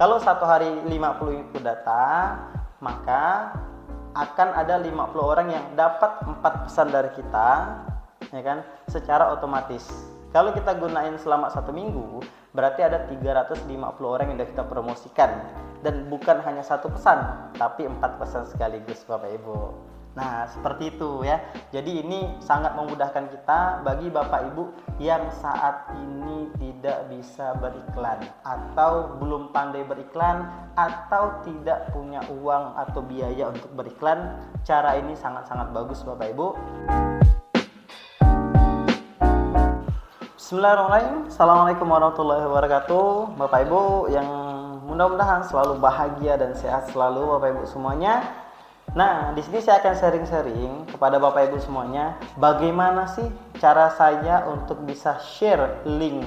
Kalau satu hari 50 input data, maka akan ada 50 orang yang dapat 4 pesan dari kita, ya kan, secara otomatis. Kalau kita gunain selama 1 minggu, berarti ada 350 orang yang sudah kita promosikan, dan bukan hanya 1 pesan, tapi 4 pesan sekaligus, Bapak Ibu. Nah, seperti itu ya. Jadi ini sangat memudahkan kita bagi Bapak Ibu yang saat ini tidak bisa beriklan, atau belum pandai beriklan, atau tidak punya uang atau biaya untuk beriklan. Cara ini sangat-sangat bagus, Bapak Ibu. Bismillahirrahmanirrahim. Assalamualaikum warahmatullahi wabarakatuh. Bapak Ibu yang mudah-mudahan selalu bahagia dan sehat selalu, Bapak Ibu semuanya. Nah, di sini saya akan sharing-sharing kepada Bapak Ibu semuanya bagaimana sih cara saya untuk bisa share link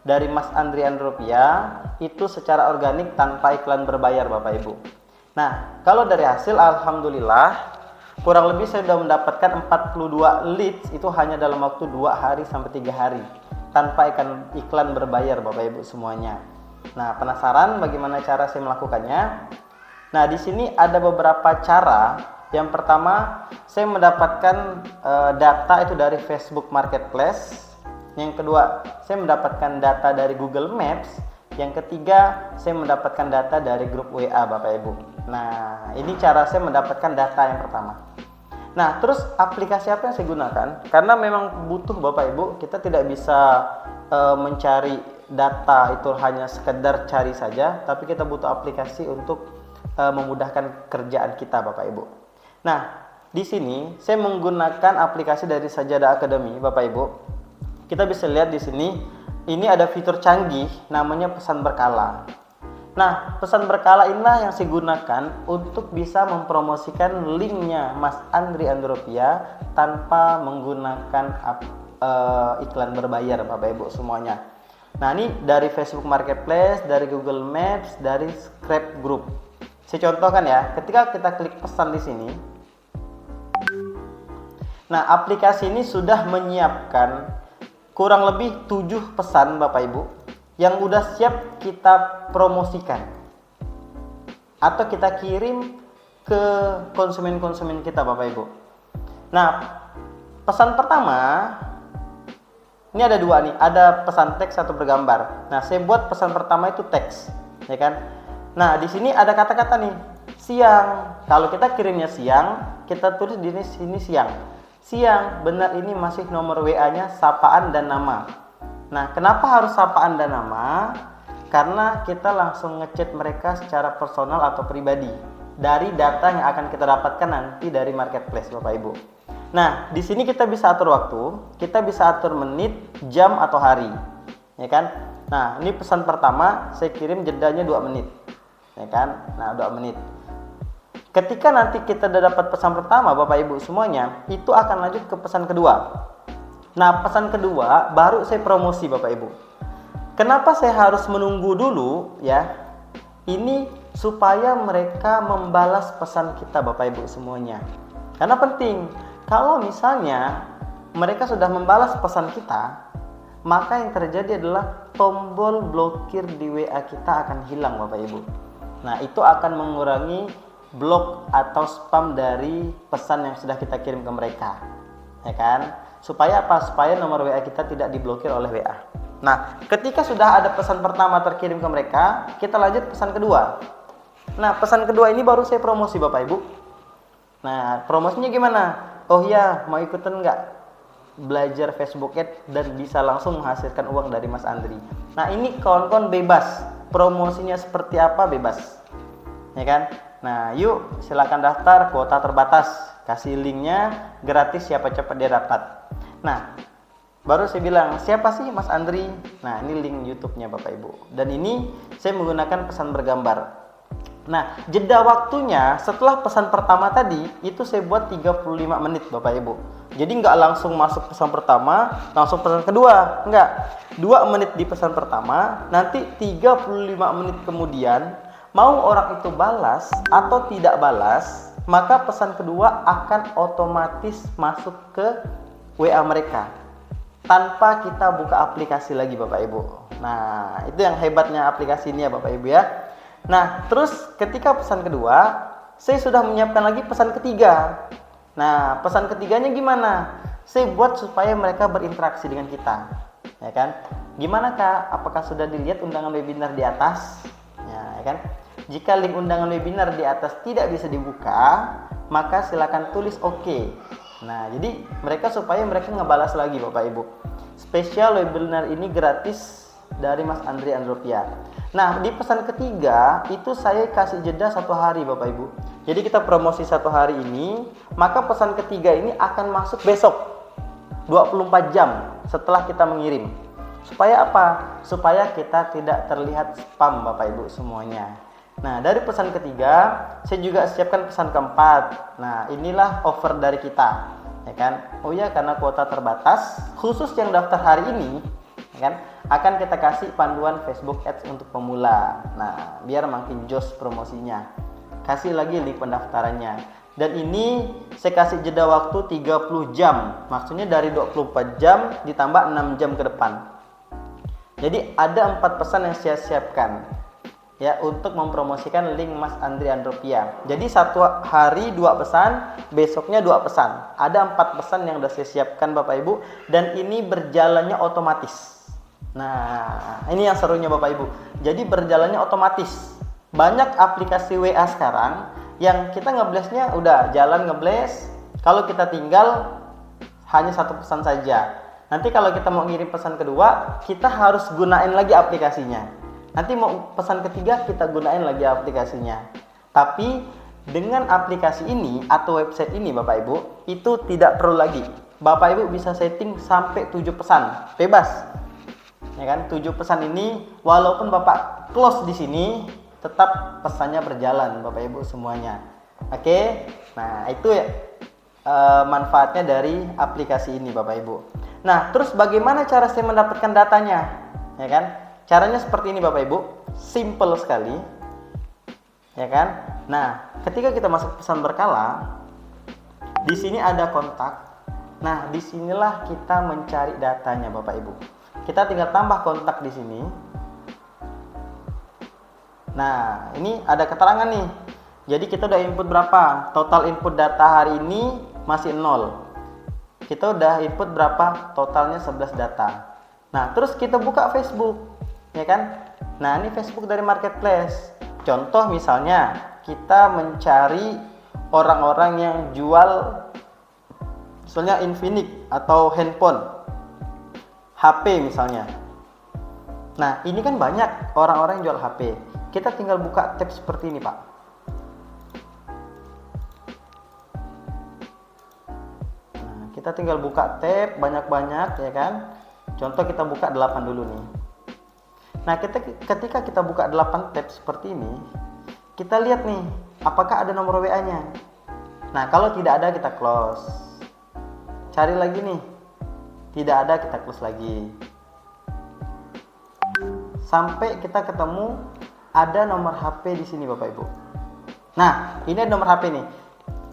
dari Mas Andri Andropia itu secara organik tanpa iklan berbayar, Bapak Ibu. Nah, kalau dari hasil alhamdulillah kurang lebih saya sudah mendapatkan 42 leads itu hanya dalam waktu 2 hari sampai 3 hari tanpa iklan berbayar, Bapak Ibu semuanya. Nah, penasaran bagaimana cara saya melakukannya? Nah, di sini ada beberapa cara. Yang pertama, saya mendapatkan data itu dari Facebook Marketplace. Yang kedua, saya mendapatkan data dari Google Maps. Yang ketiga, saya mendapatkan data dari grup WA, Bapak Ibu. Nah, ini cara saya mendapatkan data yang pertama. Nah, terus aplikasi apa yang saya gunakan? Karena memang butuh, Bapak Ibu, kita tidak bisa mencari data itu hanya sekedar cari saja, tapi kita butuh aplikasi untuk memudahkan kerjaan kita, Bapak Ibu. Nah, di sini saya menggunakan aplikasi dari Sajadah Academy, Bapak Ibu. Kita bisa lihat di sini, ini ada fitur canggih namanya pesan berkala. Nah, pesan berkala inilah yang saya gunakan untuk bisa mempromosikan linknya Mas Andri Andropia tanpa menggunakan iklan berbayar, Bapak Ibu semuanya. Nah, ini dari Facebook Marketplace, dari Google Maps, dari Scrap Group. Saya contohkan ya, ketika kita klik pesan di sini. Nah, aplikasi ini sudah menyiapkan kurang lebih 7 pesan, Bapak Ibu, yang udah siap kita promosikan atau kita kirim ke konsumen-konsumen kita, Bapak Ibu. Nah, pesan pertama ini ada 2 nih, ada pesan teks atau bergambar. Nah, saya buat pesan pertama itu teks, ya kan? Nah, di sini ada kata-kata nih, siang. Kalau kita kirimnya siang, kita tulis di sini siang. Siang, benar ini masih nomor WA-nya sapaan dan nama. Nah, kenapa harus sapaan dan nama? Karena kita langsung ngechat mereka secara personal atau pribadi dari data yang akan kita dapatkan nanti dari marketplace, Bapak Ibu. Nah, di sini kita bisa atur waktu, kita bisa atur menit, jam atau hari, ya kan? Nah, ini pesan pertama saya kirim jedanya 2 menit. Ya kan? Nah, 2 menit. Ketika nanti kita udah dapat pesan pertama, Bapak Ibu semuanya, itu akan lanjut ke pesan kedua. Nah, pesan kedua baru saya promosi, Bapak Ibu. Kenapa saya harus menunggu dulu ya? Ini supaya mereka membalas pesan kita, Bapak Ibu semuanya. Karena penting, kalau misalnya mereka sudah membalas pesan kita, maka yang terjadi adalah tombol blokir di WA kita akan hilang, Bapak Ibu. Nah, itu akan mengurangi blok atau spam dari pesan yang sudah kita kirim ke mereka, ya kan? Supaya apa? Supaya nomor WA kita tidak diblokir oleh WA. Nah, ketika sudah ada pesan pertama terkirim ke mereka, kita lanjut pesan kedua. Nah, pesan kedua ini baru saya promosi, Bapak Ibu. Nah, promosinya gimana? Oh iya, mau ikutan nggak belajar Facebook Ads dan bisa langsung menghasilkan uang dari Mas Andri? Nah, ini kawan-kawan bebas. Promosinya seperti apa bebas, ya kan? Nah, yuk silakan daftar, kuota terbatas, kasih linknya gratis, siapa cepat dia dapat. Nah, baru saya bilang siapa sih Mas Andri? Nah, ini link YouTube-nya, Bapak Ibu. Dan ini saya menggunakan pesan bergambar. Nah, jeda waktunya setelah pesan pertama tadi itu saya buat 35 menit, Bapak Ibu. Jadi nggak langsung masuk pesan pertama, langsung pesan kedua, enggak. 2 menit di pesan pertama, nanti 35 menit kemudian mau orang itu balas atau tidak balas, maka pesan kedua akan otomatis masuk ke WA mereka tanpa kita buka aplikasi lagi, Bapak Ibu. Nah, itu yang hebatnya aplikasi ini ya, Bapak Ibu ya. Nah, terus ketika pesan kedua, saya sudah menyiapkan lagi pesan ketiga. Nah, pesan ketiganya gimana? Saya buat supaya mereka berinteraksi dengan kita, ya kan? Gimana Kak? Apakah sudah dilihat undangan webinar di atas? Ya kan? Jika link undangan webinar di atas tidak bisa dibuka, maka silakan tulis oke. Nah, jadi supaya mereka ngebalas lagi Bapak Ibu. Spesial webinar ini gratis dari Mas Andri Andropia. Nah, di pesan ketiga itu saya kasih jeda 1 hari Bapak Ibu. Jadi kita promosi 1 hari ini, maka pesan ketiga ini akan masuk besok 24 jam setelah kita mengirim. Supaya apa? Supaya kita tidak terlihat spam Bapak Ibu semuanya. Nah, dari pesan ketiga, saya juga siapkan pesan keempat. Nah, inilah offer dari kita, ya kan? Oh ya, karena kuota terbatas, khusus yang daftar hari ini, ya kan, akan kita kasih panduan Facebook Ads untuk pemula. Nah, biar makin jos promosinya. Kasih lagi link pendaftarannya. Dan ini saya kasih jeda waktu 30 jam. Maksudnya dari 24 jam ditambah 6 jam ke depan. Jadi ada 4 pesan yang saya siapkan ya untuk mempromosikan link Mas Andri Andropia. Jadi 1 hari 2 pesan, besoknya 2 pesan. Ada 4 pesan yang sudah saya siapkan Bapak Ibu, dan ini berjalannya otomatis. Nah, ini yang serunya Bapak Ibu. Jadi berjalannya otomatis. Banyak aplikasi WA sekarang yang kita ngeblastnya udah jalan ngeblast. Kalau kita tinggal hanya 1 pesan saja. Nanti kalau kita mau ngirim pesan kedua, kita harus gunain lagi aplikasinya. Nanti mau pesan ketiga, kita gunain lagi aplikasinya. Tapi dengan aplikasi ini atau website ini Bapak Ibu, itu tidak perlu lagi. Bapak Ibu bisa setting sampai 7 pesan, bebas. Ya kan? 7 pesan ini walaupun Bapak close di sini, tetap pesannya berjalan Bapak Ibu semuanya. Oke? Nah, itu ya manfaatnya dari aplikasi ini Bapak Ibu. Nah, terus bagaimana cara saya mendapatkan datanya? Ya kan? Caranya seperti ini Bapak Ibu, simple sekali. Ya kan? Nah, ketika kita masuk pesan berkala, di sini ada kontak. Nah, disinilah kita mencari datanya Bapak Ibu. Kita tinggal tambah kontak di sini. Nah, ini ada keterangan nih. Jadi kita udah input berapa? Total input data hari ini masih 0. Kita udah input berapa? Totalnya 11 data. Nah, terus kita buka Facebook, ya kan? Nah, ini Facebook dari marketplace. Contoh misalnya, kita mencari orang-orang yang jual misalnya Infinix atau handphone, HP misalnya. Nah, ini kan banyak orang-orang yang jual HP. Kita tinggal buka tab seperti ini, Pak. Nah, kita tinggal buka tab banyak-banyak, ya kan? Contoh kita buka 8 dulu nih. Nah, ketika kita buka 8 tab seperti ini, kita lihat nih, apakah ada nomor WA-nya. Nah, kalau tidak ada, kita close. Cari lagi nih. Tidak ada, kita close lagi. Sampai kita ketemu ada nomor HP di sini Bapak Ibu. Nah, ini ada nomor HP nih.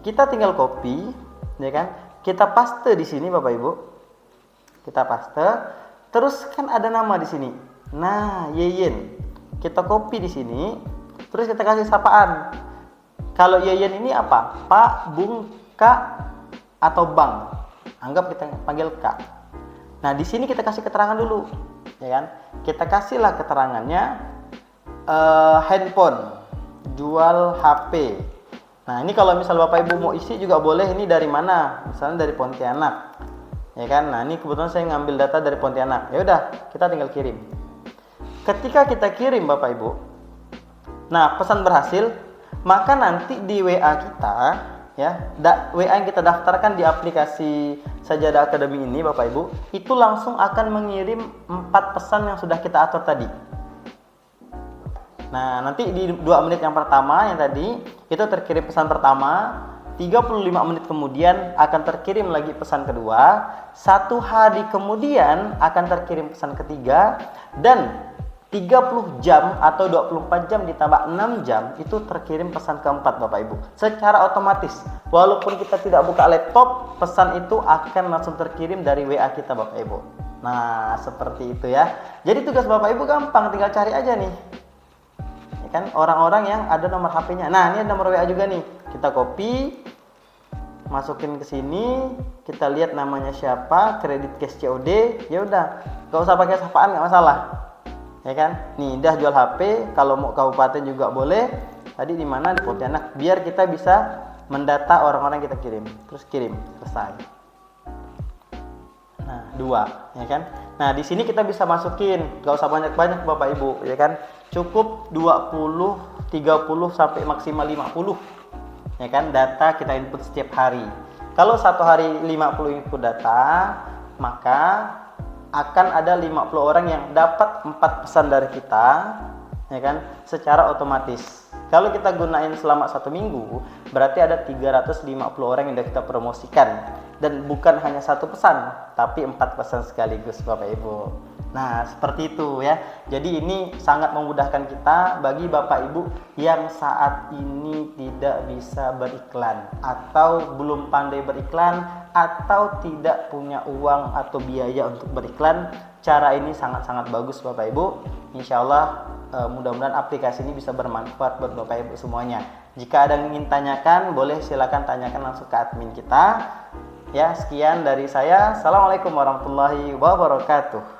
Kita tinggal copy, ya kan? Kita paste di sini Bapak Ibu. Kita paste. Terus kan ada nama di sini. Nah, Yeyen. Kita copy di sini. Terus kita kasih sapaan. Kalau Yeyen ini apa? Pak, Bung, Kak, atau Bang. Anggap kita panggil Kak. Nah, di sini kita kasih keterangan dulu, ya kan? Kita kasihlah keterangannya handphone, jual HP. Nah, ini kalau misal Bapak Ibu mau isi juga boleh, ini dari mana? Misalnya dari Pontianak. Ya kan? Nah, ini kebetulan saya ngambil data dari Pontianak. Ya udah, kita tinggal kirim. Ketika kita kirim Bapak Ibu, nah, pesan berhasil, maka nanti di WA kita, ya, WA yang kita daftarkan di aplikasi Sajadah Academy ini Bapak Ibu, itu langsung akan mengirim 4 pesan yang sudah kita atur tadi. Nah, nanti di 2 menit yang pertama yang tadi, itu terkirim pesan pertama, 35 menit kemudian akan terkirim lagi pesan kedua, 1 hari kemudian akan terkirim pesan ketiga, dan 30 jam atau 24 jam ditambah 6 jam itu terkirim pesan keempat Bapak Ibu. Secara otomatis, walaupun kita tidak buka laptop, pesan itu akan langsung terkirim dari WA kita Bapak Ibu. Nah, seperti itu ya. Jadi tugas Bapak Ibu gampang, tinggal cari aja nih. kan orang-orang yang ada nomor HP-nya. Nah, ini ada nomor WA juga nih. Kita copy, masukin ke sini, kita lihat namanya siapa, kredit cash COD, ya udah, gak usah pakai sapaan, nggak masalah, ya kan? Nih, udah jual HP, kalau mau kabupaten juga boleh. Tadi di mana, di Pontianak, biar kita bisa mendata orang-orang yang kita kirim, terus kirim, selesai. Nah, 2, ya kan? Nah, di sini kita bisa masukin, gak usah banyak-banyak Bapak Ibu, ya kan? Cukup 20, 30 sampai maksimal 50. Ya kan, data kita input setiap hari. Kalau satu hari 50 input data, maka akan ada 50 orang yang dapat 4 pesan dari kita, ya kan, secara otomatis. Kalau kita gunain selama 1 minggu, berarti ada 350 orang yang sudah kita promosikan. Dan bukan hanya 1 pesan, tapi 4 pesan sekaligus Bapak Ibu. Nah, seperti itu ya. Jadi ini sangat memudahkan kita bagi Bapak Ibu yang saat ini tidak bisa beriklan, atau belum pandai beriklan, atau tidak punya uang atau biaya untuk beriklan. Cara ini sangat-sangat bagus Bapak Ibu. Insya Allah mudah-mudahan aplikasi ini bisa bermanfaat buat Bapak Ibu semuanya. Jika ada yang ingin tanyakan, boleh silakan tanyakan langsung ke admin kita. Ya, sekian dari saya. Assalamualaikum warahmatullahi wabarakatuh.